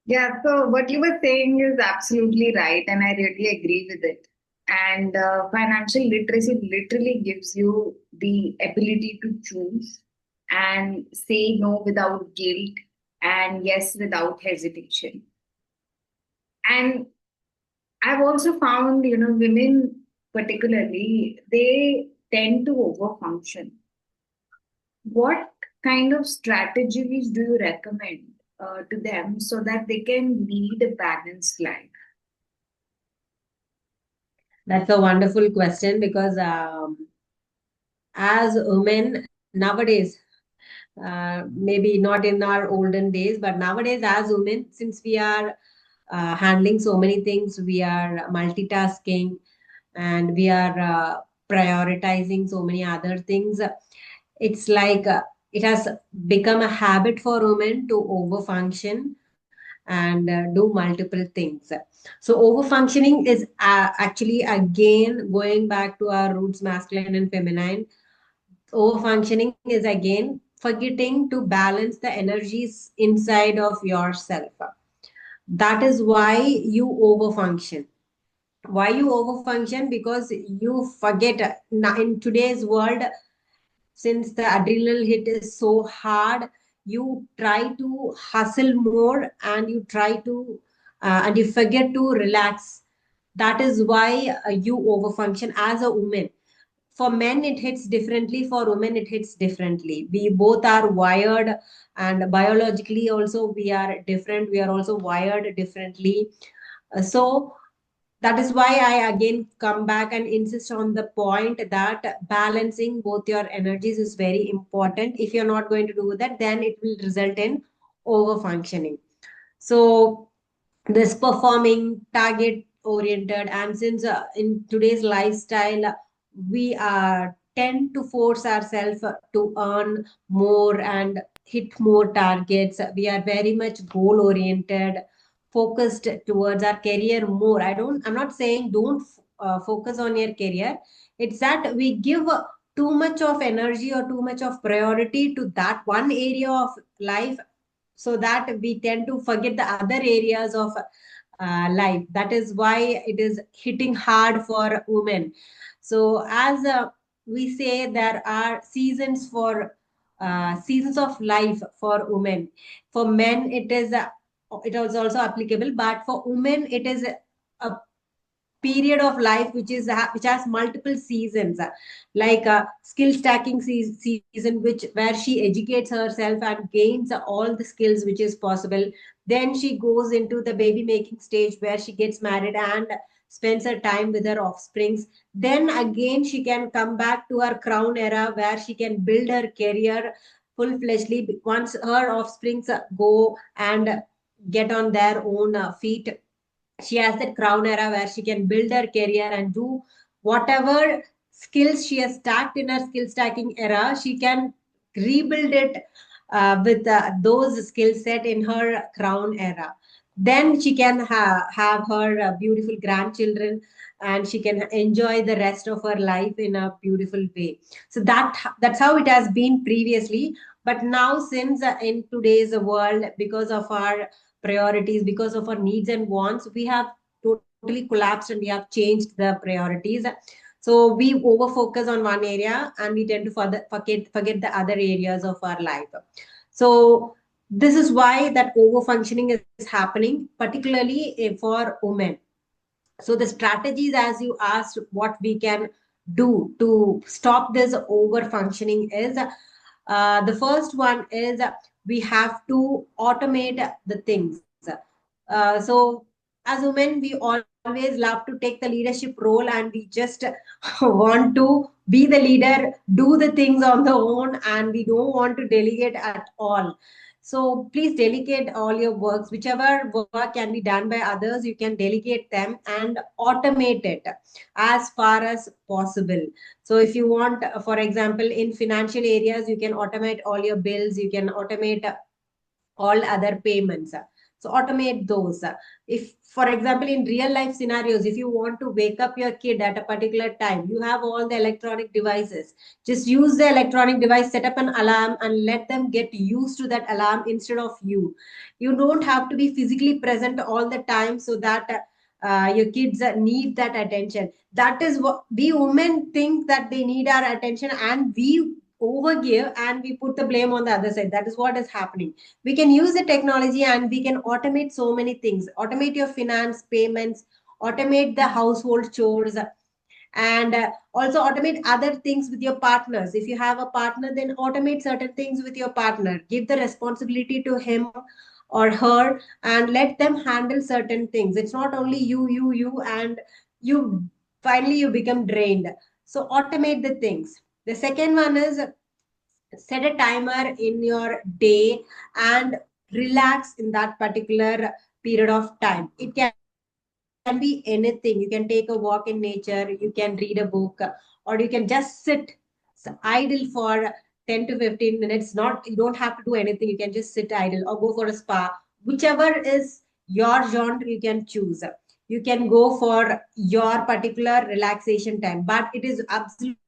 Yeah, so what you were saying is absolutely right, and I really agree with it. And financial literacy literally gives you the ability to choose and say no without guilt and yes without hesitation. And I've also found, women particularly, they tend to overfunction. What kind of strategies do you recommend to them so that they can lead a balanced life? That's a wonderful question because as women nowadays, maybe not in our olden days, but nowadays as women, since we are handling so many things, we are multitasking and we are prioritizing so many other things. It's like it has become a habit for women to overfunction and do multiple things. So overfunctioning is actually again going back to our roots, masculine and feminine. Overfunctioning is again forgetting to balance the energies inside of yourself. That is why you overfunction. Why you overfunction? Because you forget. Now in today's world, since the adrenal hit is so hard, you try to hustle more and you try to and you forget to relax. That is why you overfunction as a woman. For men it hits differently, for women it hits differently. We both are wired, and biologically also we are different, we are also wired differently. So that is why I again come back and insist on the point that balancing both your energies is very important. If you're not going to do that, then it will result in over functioning. So this performing, target oriented, and since in today's lifestyle we tend to force ourselves to earn more and hit more targets, we are very much goal oriented, focused towards our career more. I'm not saying don't focus on your career. It's that we give too much of energy or too much of priority to that one area of life, so that we tend to forget the other areas of life. That is why it is hitting hard for women. So as we say, there are seasons of life for women. For men it is it is also applicable, but for women it is a period of life which is which has multiple seasons, like a skill stacking season, which where she educates herself and gains all the skills which is possible. Then she goes into the baby making stage where she gets married and spends her time with her offsprings. Then again she can come back to her crown era where she can build her career full fleshly once her offsprings go and get on their own feet. She has that crown era where she can build her career and do whatever skills she has stacked in her skill stacking era. She can rebuild it with those skill set in her crown era. Then she can have her beautiful grandchildren, and she can enjoy the rest of her life in a beautiful way. So that's how it has been previously. But now, since in today's world, because of our priorities, because of our needs and wants, we have totally collapsed and we have changed the priorities. So we over focus on one area and we tend to forget the other areas of our life. So this is why that over functioning is happening, particularly for women. So the strategies, as you asked, what we can do to stop this over functioning is, the first one is we have to automate the things. So as women, we always love to take the leadership role and we just want to be the leader, do the things on the own, and we don't want to delegate at all. So please delegate all your works. Whichever work can be done by others, you can delegate them and automate it as far as possible. So if you want, for example, in financial areas, you can automate all your bills, you can automate all other payments. So automate those. If, for example, in real life scenarios, if you want to wake up your kid at a particular time, you have all the electronic devices. Just use the electronic device, set up an alarm, and let them get used to that alarm instead of you. You don't have to be physically present all the time so that your kids need that attention. That is what we women think, that they need our attention, and we overgive and we put the blame on the other side. That is what is happening. We can use the technology and we can automate so many things. Automate your finance payments, automate the household chores, and also automate other things with your partners. If you have a partner, then automate certain things with your partner. Give the responsibility to him or her and let them handle certain things. It's not only you, and you finally you become drained. So automate the things. The second one is set a timer in your day and relax in that particular period of time. It can be anything. You can take a walk in nature, you can read a book, or you can just sit idle for 10 to 15 minutes. Not, you don't have to do anything, you can just sit idle or go for a spa. Whichever is your genre, you can choose. You can go for your particular relaxation time, but it is absolutely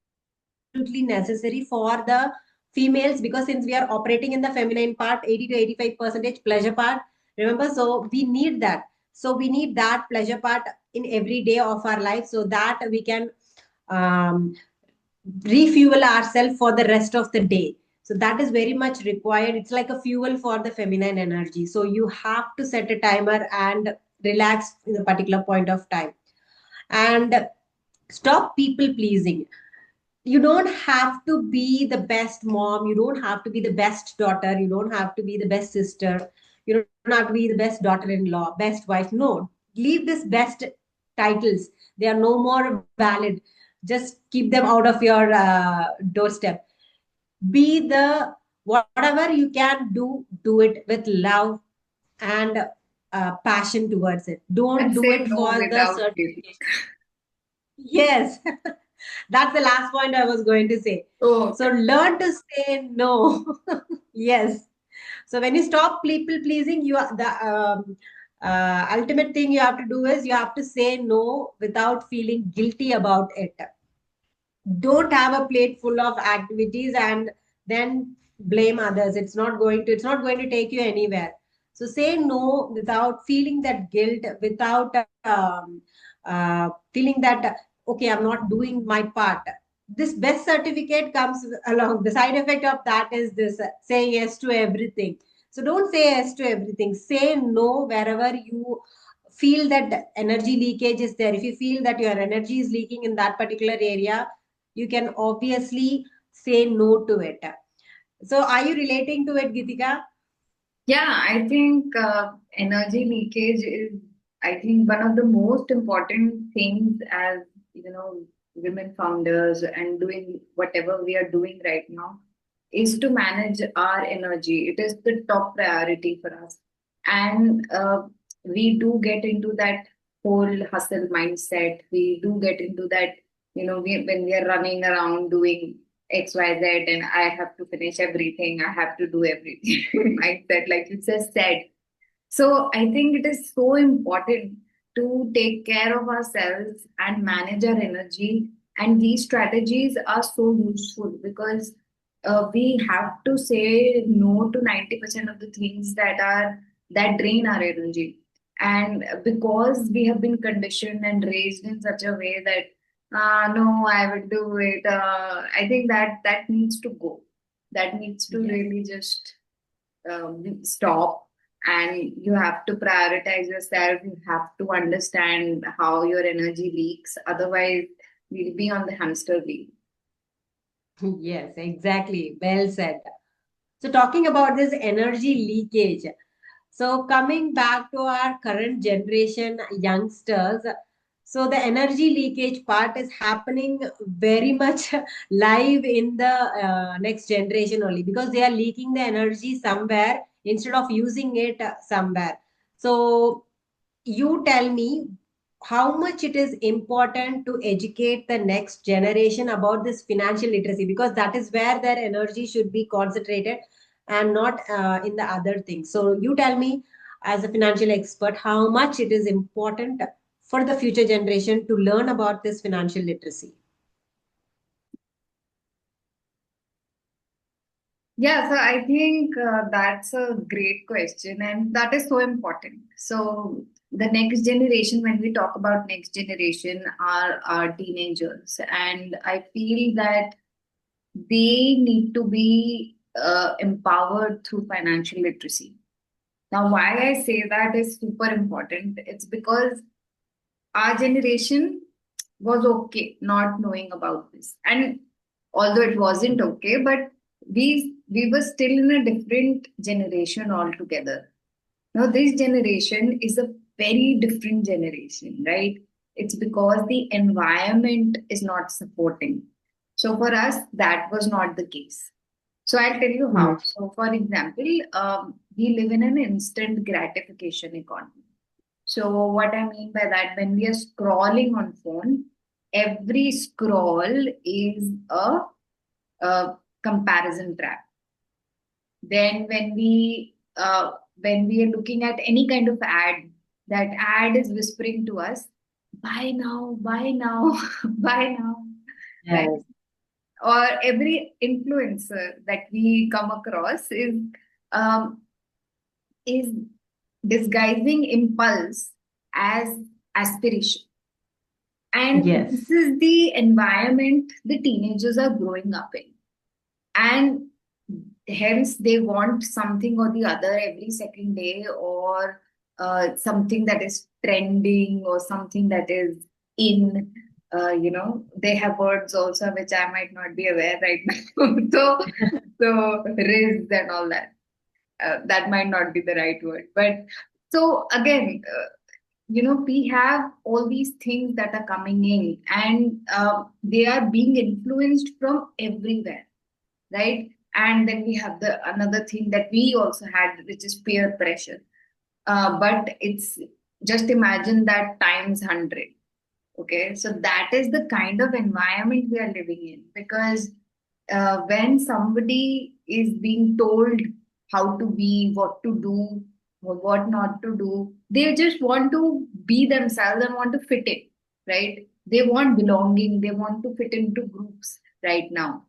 necessary for the females, because since we are operating in the feminine part, 80 to 85 percentage pleasure part, remember, so we need that. So we need that pleasure part in every day of our life, so that we can um, refuel ourselves for the rest of the day. So that is very much required. It's like a fuel for the feminine energy. So you have to set a timer and relax in a particular point of time. And stop people pleasing. You don't have to be the best mom, you don't have to be the best daughter, you don't have to be the best sister, you don't have to be the best daughter-in-law, best wife. No, leave this best titles. They are no more valid. Just keep them out of your doorstep. Be the, whatever you can do it with love and passion towards it. Don't And do say it no for the without guilt. certification. Yes, that's the last point I was going to say. Oh, So okay. learn to say no. Yes. So when you stop people pleasing, you are the ultimate thing you have to do is you have to say no without feeling guilty about it. Don't have a plate full of activities and then blame others. It's not going to take you anywhere. So say no without feeling that guilt, without feeling that okay, I'm not doing my part. This best certificate comes along. The side effect of that is this, saying yes to everything. So don't say yes to everything. Say no wherever you feel that energy leakage is there. If you feel that your energy is leaking in that particular area, you can obviously say no to it. So are you relating to it, Gitika? Yeah, I think energy leakage is, I think, one of the most important things as, women founders and doing whatever we are doing right now is to manage our energy. It is the top priority for us. And we do get into that whole hustle mindset. We do get into that, when we are running around doing XYZ and I have to finish everything, I have to do everything mindset, like you just said. So I think it is so important to take care of ourselves and manage our energy. And these strategies are so useful because we have to say no to 90% of the things that drain our energy. And because we have been conditioned and raised in such a way that no, I will do it. I think that needs to go. That needs to Yes. really just stop, and you have to prioritize yourself. You have to understand how your energy leaks, otherwise we'll be on the hamster wheel. Yes, exactly. Well said. So talking about this energy leakage. So coming back to our current generation youngsters, so the energy leakage part is happening very much live in the next generation only, because they are leaking the energy somewhere instead of using it somewhere. So you tell me how much it is important to educate the next generation about this financial literacy, because that is where their energy should be concentrated and not in the other things. So you tell me, as a financial expert, how much it is important for the future generation to learn about this financial literacy? Yeah, so I think that's a great question, and that is so important. So, the next generation, when we talk about next generation, are our teenagers, and I feel that they need to be empowered through financial literacy. Now, why I say that is super important, it's because our generation was okay not knowing about this. And although it wasn't okay, but we were still in a different generation altogether. Now, this generation is a very different generation, right? It's because the environment is not supporting. So for us, that was not the case. So I'll tell you how. Hmm. So, for example, we live in an instant gratification economy. So what I mean by that, when we are scrolling on phone, every scroll is a comparison trap. Then when we are looking at any kind of ad, that ad is whispering to us, buy now, buy now, right? Yes. Or every influencer that we come across um, is disguising impulse as aspiration. And this Yes. is the environment the teenagers are growing up in. And hence they want something or the other every second day, or something that is trending, or something that is in. They have words also which I might not be aware right now. So riz and all that. That might not be the right word, but so again, we have all these things that are coming in, and they are being influenced from everywhere, right? And then we have the another thing that we also had, which is peer pressure. But it's just imagine that times 100. Okay, so that is the kind of environment we are living in, because when somebody is being told how to be, what to do, or what not to do, they just want to be themselves and want to fit in, right? They want belonging, they want to fit into groups right now.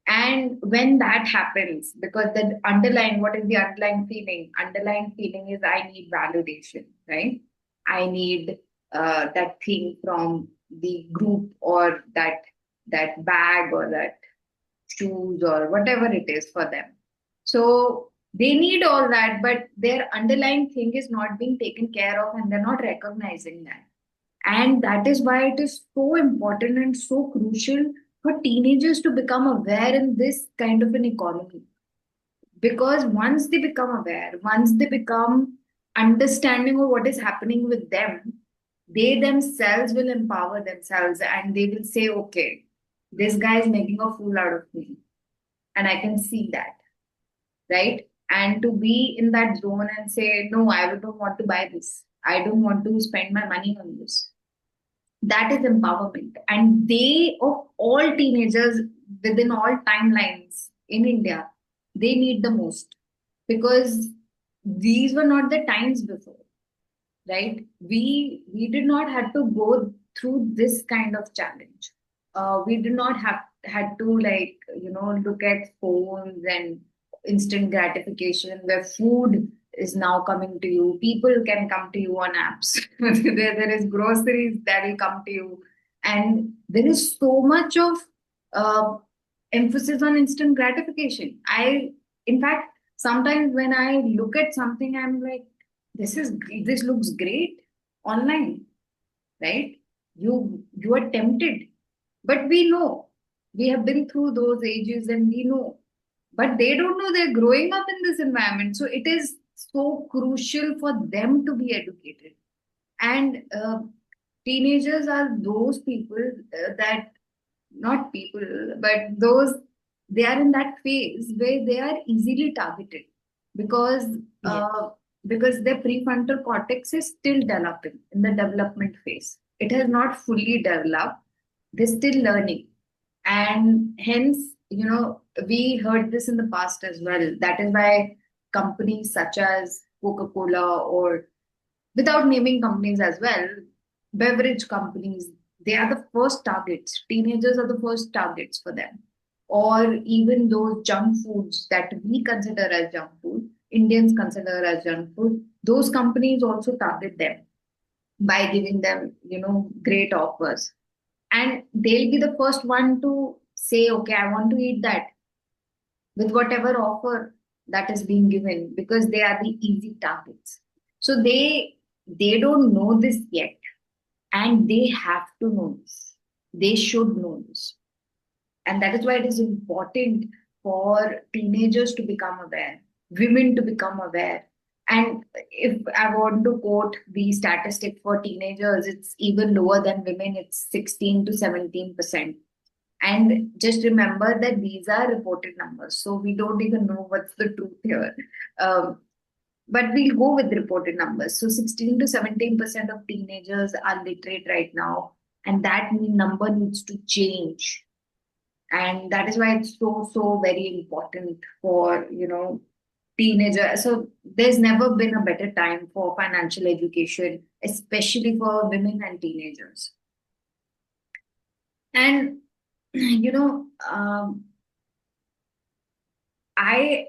And when that happens, because the underlying, what is the underlying feeling? Underlying feeling is I need validation, right? I need that thing from the group, or that bag, or that shoes, or whatever it is for them. So they need all that, but their underlying thing is not being taken care of, and they're not recognizing that. And that is why it is so important and so crucial for teenagers to become aware in this kind of an economy. Because once they become aware, once they become understanding of what is happening with them, they themselves will empower themselves, and they will say, okay, this guy is making a fool out of me. And I can see that, right? And to be in that zone and say, no, I don't want to buy this. I don't want to spend my money on this. That is empowerment. And they, of all teenagers within all timelines in India, they need the most, because these were not the times before, right? We did not have to go through this kind of challenge. We did not have had to, like, look at phones and instant gratification, where food is now coming to you. People can come to you on apps. There is groceries that will come to you, and there is so much of uh, emphasis on instant gratification. In fact, sometimes when I look at something, I'm like, this looks great online, right? You are tempted, but we know, we have been through those ages, and we know, but they don't know, they're growing up in this environment. So it is so crucial for them to be educated. And teenagers are those people that not people, but those, they are in that phase where they are easily targeted, because Yes. because their prefrontal cortex is still developing, in the development phase. It has not fully developed. They're still learning, and hence, we heard this in the past as well. That is why companies such as Coca-Cola, or without naming companies as well, beverage companies, they are the first targets. Teenagers are the first targets for them. Or even those junk foods that we consider as junk food, Indians consider as junk food, those companies also target them by giving them, great offers. And they'll be the first one to say, okay, I want to eat that with whatever offer that is being given, because they are the easy targets. So they don't know this yet, and they have to know this. They should know this. And that is why it is important for teenagers to become aware, women to become aware. And if I want to quote the statistic for teenagers, it's even lower than women, it's 16 to 17%. And just remember that these are reported numbers, so we don't even know what's the truth here. Um, but we'll go with reported numbers. So 16 to 17% of teenagers are literate right now, and that number needs to change. And that is why it's so very important for teenager. So there's never been a better time for financial education, especially for women and teenagers. And you know I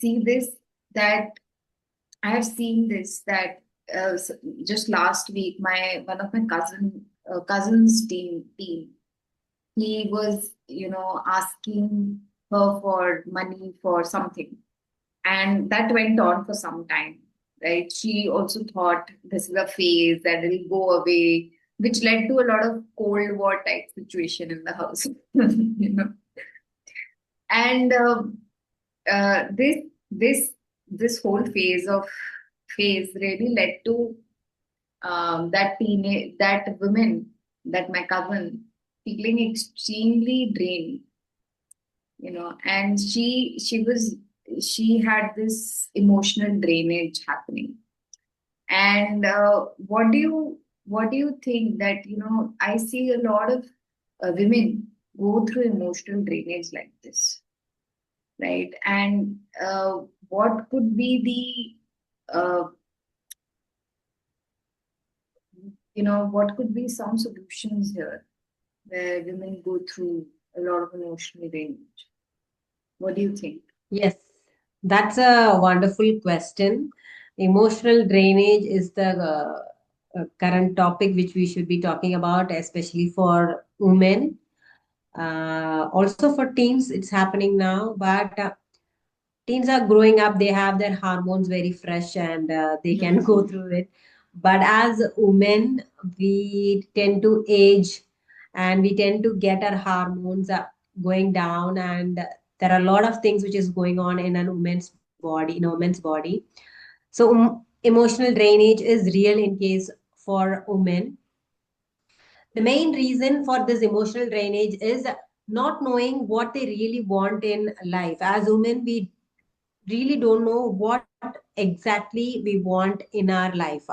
see this that I have seen this that just last week, my one of my cousins team, he was asking her for money for something, and that went on for some time. Right? She also thought this is a phase that will go away, which led to a lot of Cold War type situation in the house. And this this this whole phase really led to that woman, that my cousin, feeling extremely drained, and she had this emotional drainage happening. And what do you think that I see a lot of women go through emotional drainage like this, right? And what could be what could be some solutions here where women go through a lot of emotional drainage? What do you think? Yes, that's a wonderful question. Emotional drainage is the current topic which we should be talking about, especially for women. Also for teens, it's happening now, but teens are growing up, they have their hormones very fresh and they can go through it. But as women, we tend to age and we tend to get our hormones going down, and there are a lot of things which is going on in a woman's body. So emotional drainage is real in case for women. The main reason for this emotional drainage is not knowing what they really want in life. As women, we really don't know what exactly we want in our life.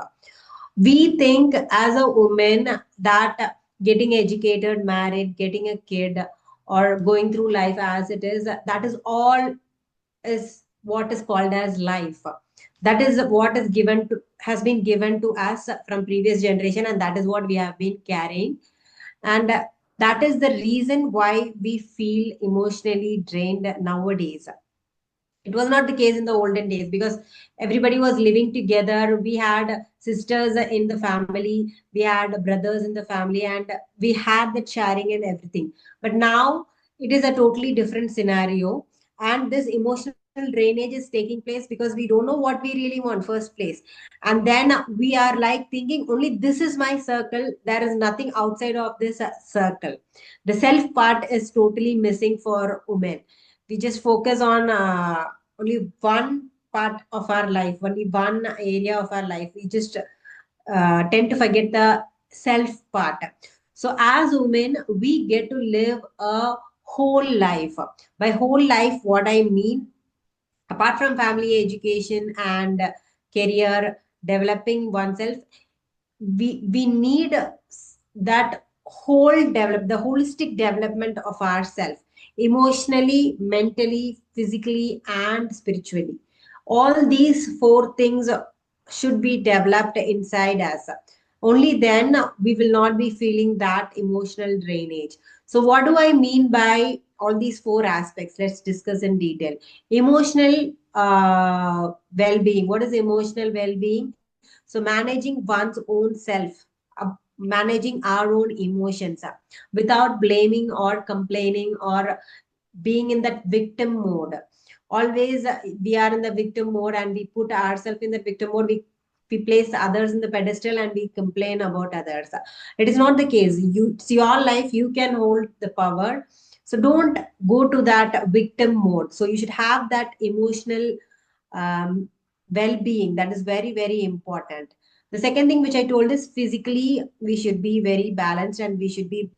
We think as a woman that getting educated, married, getting a kid, or going through life as it is, that is all is what is called as life. That is what is given to has been given to us from previous generation, and that is what we have been carrying. And that is the reason why we feel emotionally drained nowadays. It was not the case in the olden days because everybody was living together. We had sisters in the family, we had brothers in the family, and we had that sharing and everything. But now it is a totally different scenario. And this emotional drainage is taking place because we don't know what we really want first place. And then we are like thinking only this is my circle, there is nothing outside of this circle. The self part is totally missing for women. We just focus on only one part of our life, only one area of our life. We just tend to forget the self part. So as women, we get to live a whole life. By whole life, what I mean, apart from family, education, and career, developing oneself, we need that the holistic development of ourselves, emotionally, mentally, physically, and spiritually. All these four things should be developed inside us. Only then we will not be feeling that emotional drainage. So, what do I mean by all these four aspects? Let's discuss in detail. Emotional well being. What is emotional well being? So, managing one's own self, managing our own emotions without blaming or complaining or being in that victim mode. Always we are in the victim mode and we put ourselves in the victim mode. We place others in the pedestal and we complain about others. It is not the case. It's your life, you can hold the power. So don't go to that victim mode. So you should have that emotional um, well-being. That is very, very important. The second thing which I told is physically we should be very balanced and we should be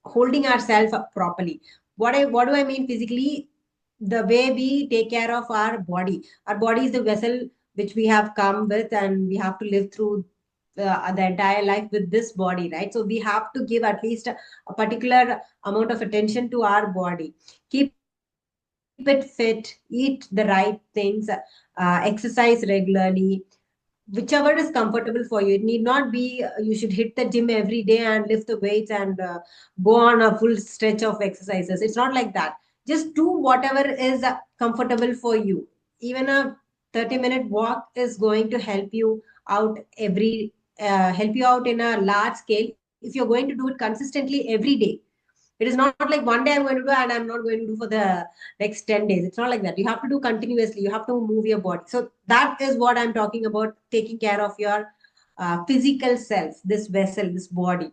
holding ourselves up properly. What do I mean physically? The way we take care of our body. Our body is the vessel which we have come with, and we have to live through the entire life with this body, right? So we have to give at least a particular amount of attention to our body. Keep it fit, eat the right things, exercise regularly, whichever is comfortable for you. It need not be you should hit the gym every day and lift the weights and go on a full stretch of exercises. It's not like that. Just do whatever is comfortable for you. Even a 30-minute walk is going to help you out help you out in a large scale if you're going to do it consistently every day. It is not like one day I'm going to do and I'm not going to do for the next 10 days. It's not like that. You have to do continuously. You have to move your body. So that is what I'm talking about, taking care of your physical self, this vessel, this body.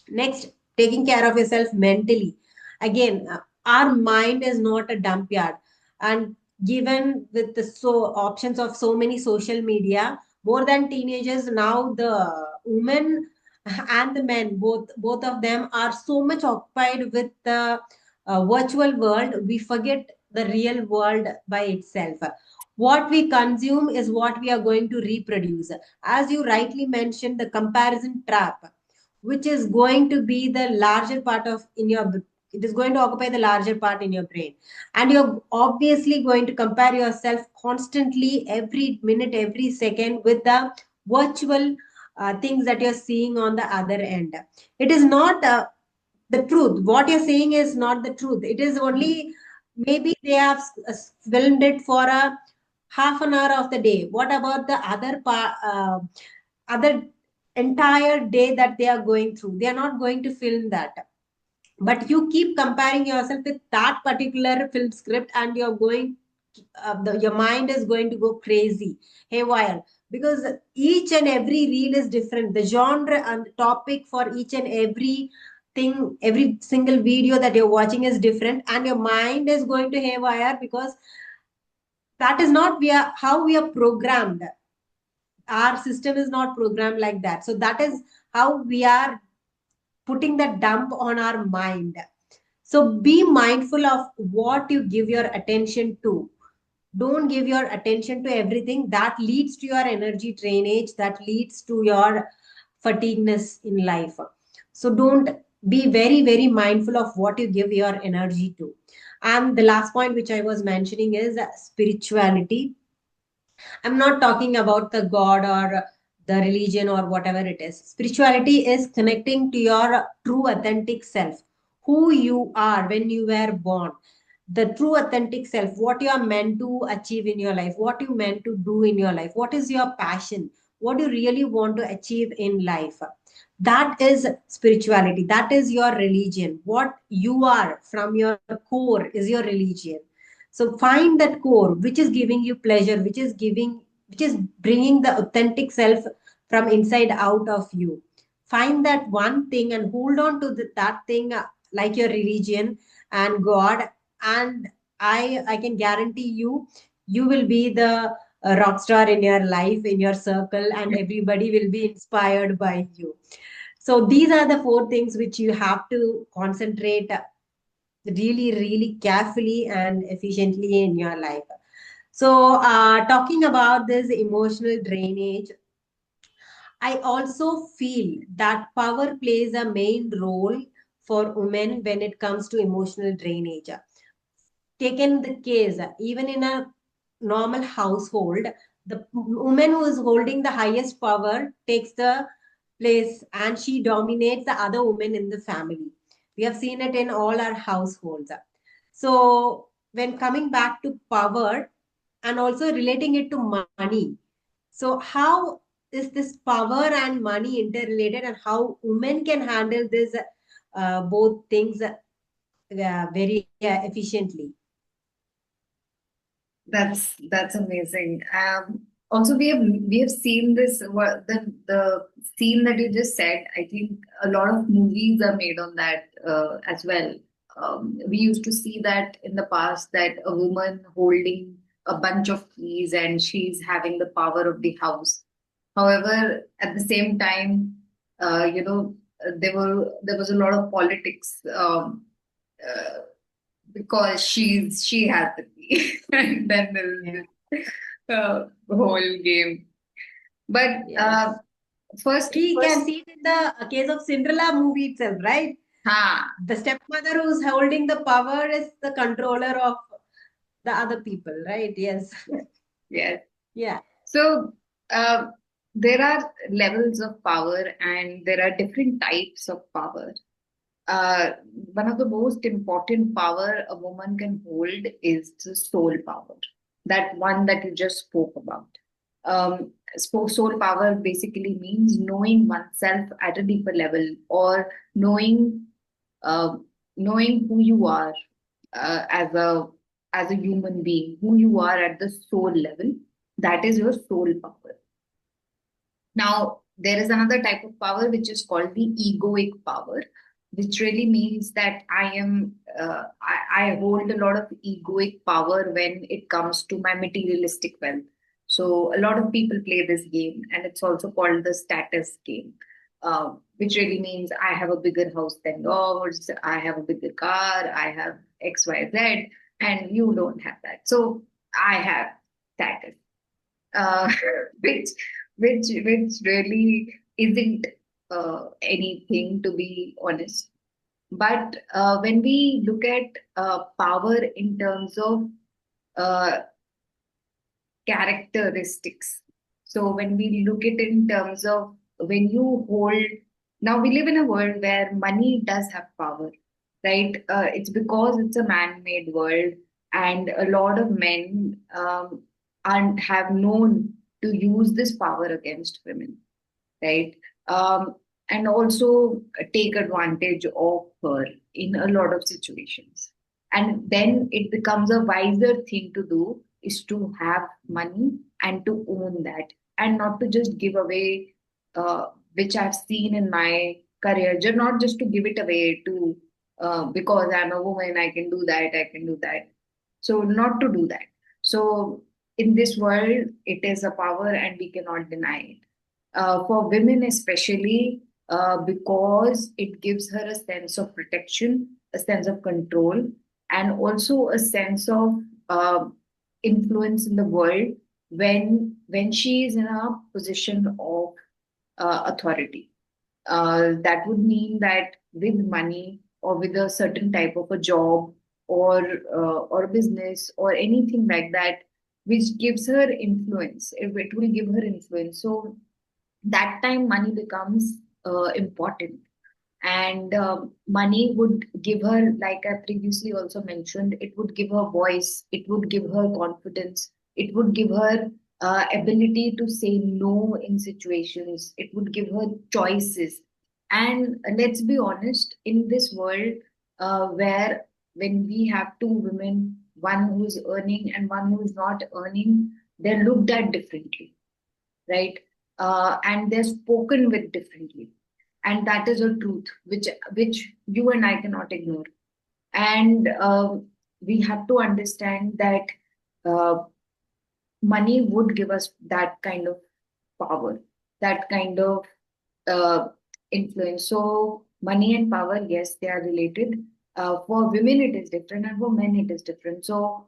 Next, taking care of yourself mentally. Again, our mind is not a dump yard. And given with the options of so many social media, more than teenagers now, the women and the men, both of them are so much occupied with the virtual world. We forget the real world by itself. What we consume is what we are going to reproduce. As you rightly mentioned, the comparison trap, which is going to be the larger part of in your it is going to occupy the larger part in your brain, and you're obviously going to compare yourself constantly every minute, every second with the virtual things that you're seeing on the other end. It is not the truth. What you're saying is not the truth. It is only maybe they have filmed it for a half an hour of the day. What about the other part, other entire day that they are going through? They are not going to film that. But you keep comparing yourself with that particular film script, and you're going your mind is going to go crazy, haywire, because each and every reel is different. The genre and the topic for each and every thing, every single video that you're watching is different, and your mind is going to haywire because that is not how we are programmed. Our system is not programmed like that. So that is how we are putting the dump on our mind. So be mindful of what you give your attention to. Don't give your attention to everything. That leads to your energy drainage, that leads to your fatigueness in life. So don't, be very, very mindful of what you give your energy to. And the last point which I was mentioning is spirituality. I'm not talking about the God or the religion or whatever it is. Spirituality is connecting to your true authentic self, who you are when you were born. The true authentic self, what you are meant to achieve in your life, what you meant to do in your life, what is your passion, what you really want to achieve in life. That is spirituality. That is your religion. What you are from your core is your religion. So find that core which is giving you pleasure, which is bringing the authentic self from inside out of you. Find that one thing and hold on to that thing, like your religion and God. And I can guarantee you, you will be the rock star in your life, in your circle, and everybody will be inspired by you. So these are the four things which you have to concentrate really, really carefully and efficiently in your life. So, talking about this emotional drainage, I also feel that power plays a main role for women when it comes to emotional drainage. taken the case, even in a normal household, the woman who is holding the highest power takes the place and she dominates the other women in the family. We have seen it in all our households. So, when coming back to power and also relating it to money, so how is this power and money interrelated, and how women can handle this both things very efficiently? That's amazing. Also, we have seen this the scene that you just said. I think a lot of movies are made on that as well. We used to see that in the past, that a woman holding a bunch of keys and she's having the power of the house. However, at the same time, there was a lot of politics. Uh, because she has the key. And then Yeah. there's this whole game. But Yes. We can first, see it in the case of Cinderella movie itself, right? ha, The stepmother who's holding the power is the controller of the other people, right? Yes. yes, yes. Yeah. So uh, there are levels of power, and there are different types of power. Uh, One of the most important power a woman can hold is the soul power, that one that you just spoke about. Soul power basically means knowing oneself at a deeper level, or uh, knowing who you are as a human being, who you are at the soul level. That is your soul power. Now, there is another type of power which is called the egoic power, which really means that I hold a lot of egoic power when it comes to my materialistic wealth. So, a lot of people play this game, and it's also called the status game, which really means I have a bigger house than yours, I have a bigger car, I have XYZ, and you don't have that. So, I have status, uh, which which really isn't anything, to be honest. But when we look at power in terms of uh, characteristics, so when we look at it in terms of when you hold, now we live in a world where money does have power, right? It's because it's a man-made world, and a lot of men and have known to use this power against women, right? Um, and also take advantage of her in a lot of situations. And then it becomes a wiser thing to do is to have money and to own that, and not to just give away, which I've seen in my career, not just to give it away to because I'm a woman, I can do that, I can do that. So not to do that. So in this world, it is a power, and we cannot deny it. For women especially, because it gives her a sense of protection, a sense of control, and also a sense of uh, influence in the world when she is in a position of authority. That would mean that with money, or with a certain type of a job, or a business, or anything like that, which gives her influence, it will give her influence. So that time money becomes important, and money would give her, like I previously also mentioned, it would give her voice, it would give her confidence, it would give her ability to say no in situations, it would give her choices. And let's be honest, in this world, where when we have two women, one who is earning and one who is not earning, they're looked at differently, right? And they're spoken with differently, and that is a truth which you and I cannot ignore. And we have to understand that uh, money would give us that kind of power, that kind of uh, influence. So money and power, yes, they are related. For women, it is different, and for men, it is different. So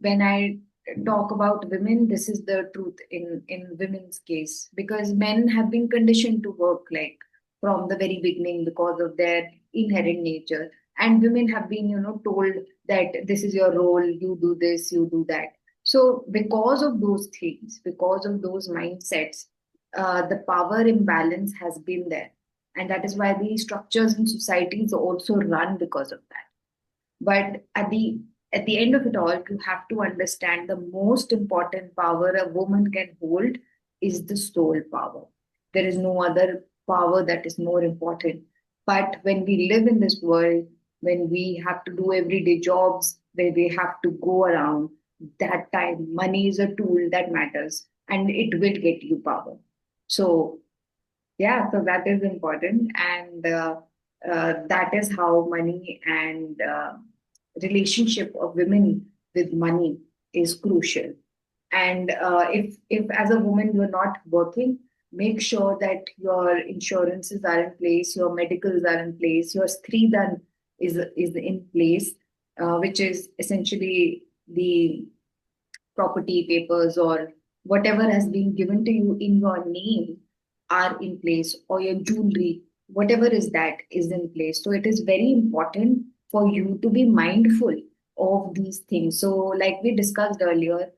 when I talk about women, this is the truth in women's case, because men have been conditioned to work like from the very beginning because of their inherent nature, and women have been told that this is your role, you do this, you do that. So because of those things, because of those mindsets, the power imbalance has been there, and that is why the structures in societies also run because of that. But at the end of it all, you have to understand the most important power a woman can hold is the soul power. There is no other power that is more important. But when we live in this world, when we have to do everyday jobs, where we have to go around, that time money is a tool that matters and it will get you power. So yeah, so that is important, and that is how money and relationship of women with money is crucial. And if as a woman you're not working, make sure that your insurances are in place, your medicals are in place, your stridan is in place, which is essentially the property papers or whatever has been given to you in your name are in place, or your jewelry, whatever is that is in place. So it is very important for you to be mindful of these things. So like we discussed earlier,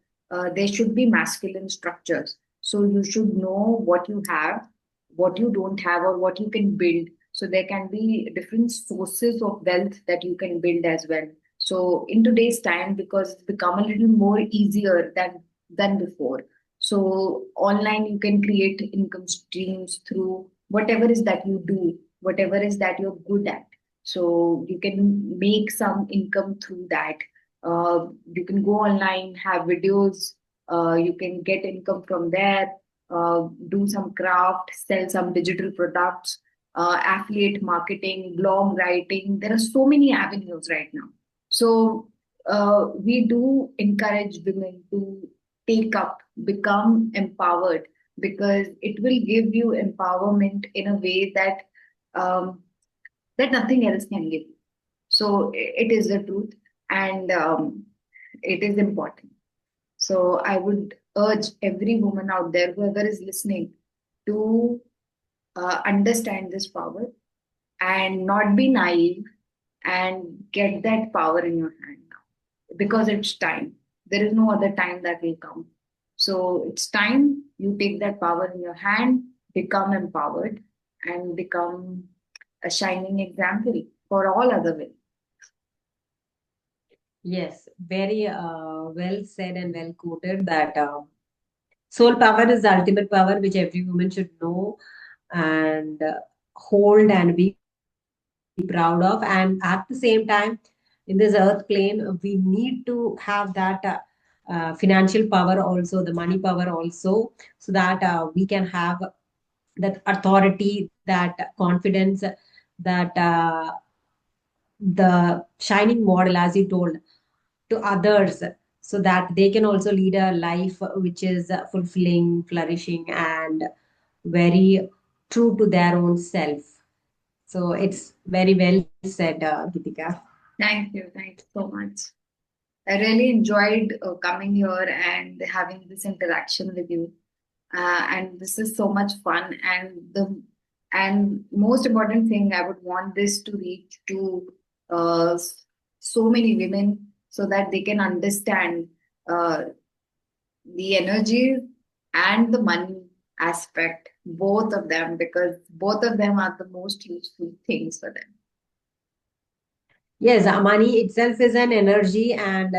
there should be masculine structures. So you should know what you have, what you don't have, or what you can build. So there can be different sources of wealth that you can build as well. So in today's time, because it's become a little more easier than before. So online you can create income streams through whatever is that you do, whatever is that you're good at. So you can make some income through that. You can go online, have videos. You can get income from there. Do some craft, sell some digital products, affiliate marketing, blog writing. There are so many avenues right now. So we do encourage women to take up, become empowered, because it will give you empowerment in a way um, that nothing else can give you. So it is the truth, and it is important. So I would urge every woman out there, whoever is listening, to understand this power and not be naive and get that power in your hand now, because it's time. There is no other time that will come. So it's time you take that power in your hand, become empowered, and become a shining example for all other women. Yes, very well said and well quoted that soul power is the ultimate power which every woman should know and hold and be proud of. And at the same time, in this earth plane, we need to have that financial power also, the money power also, so that we can have that authority, that confidence, that the shining model, as you told, to others, so that they can also lead a life which is fulfilling, flourishing, and very true to their own self. So it's very well said, Gitika. Thank you so much. I really enjoyed coming here and having this interaction with you. And this is so much fun. And most important thing, I would want this to reach to so many women so that they can understand uh, the energy and the money aspect, both of them, because both of them are the most useful things for them. Yes, money itself is an energy, and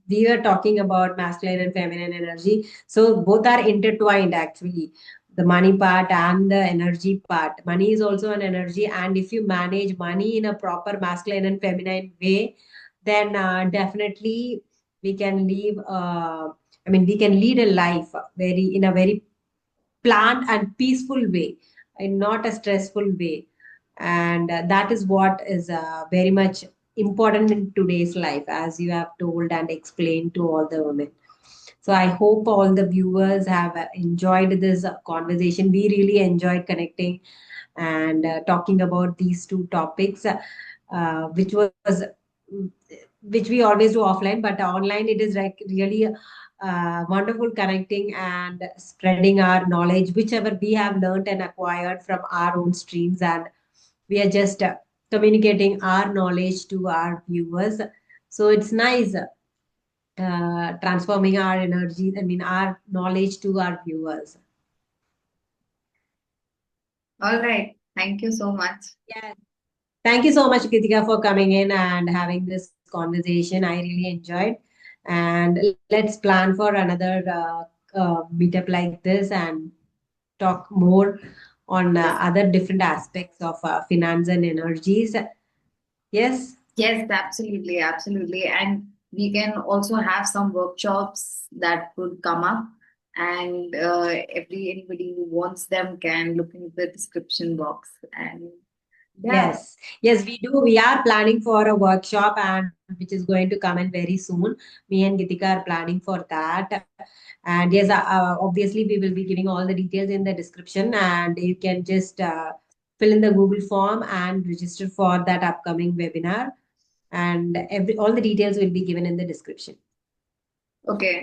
we were talking about masculine and feminine energy. So both are intertwined actually, the money part and the energy part. Money is also an energy, and if you manage money in a proper masculine and feminine way, then definitely we can live. We can lead a life very in a very planned and peaceful way, and not a stressful way. And that is what is very much important in today's life, as you have told and explained to all the women. So I hope all the viewers have enjoyed this conversation. We really enjoyed connecting and talking about these two topics, which we always do offline, but online it is like really wonderful connecting and spreading our knowledge, whichever we have learned and acquired from our own streams, and we are just communicating our knowledge to our viewers. So it's nice transforming our energy, I mean, our knowledge to our viewers. All right. Thank you so much. Yes. Thank you so much, Kritika, for coming in and having this conversation. I really enjoyed. And let's plan for another meetup like this and talk more on other different aspects of finance and energies. Yes. Yes, absolutely, absolutely. And we can also have some workshops that could come up, and anybody who wants them can look into the description box. And yeah, Yes, yes, we do. We are planning for a workshop and which is going to come in very soon. Me and Gitika are planning for that. And yes, obviously we will be giving all the details in the description, and you can just fill in the Google form and register for that upcoming webinar. And all the details will be given in the description. okay.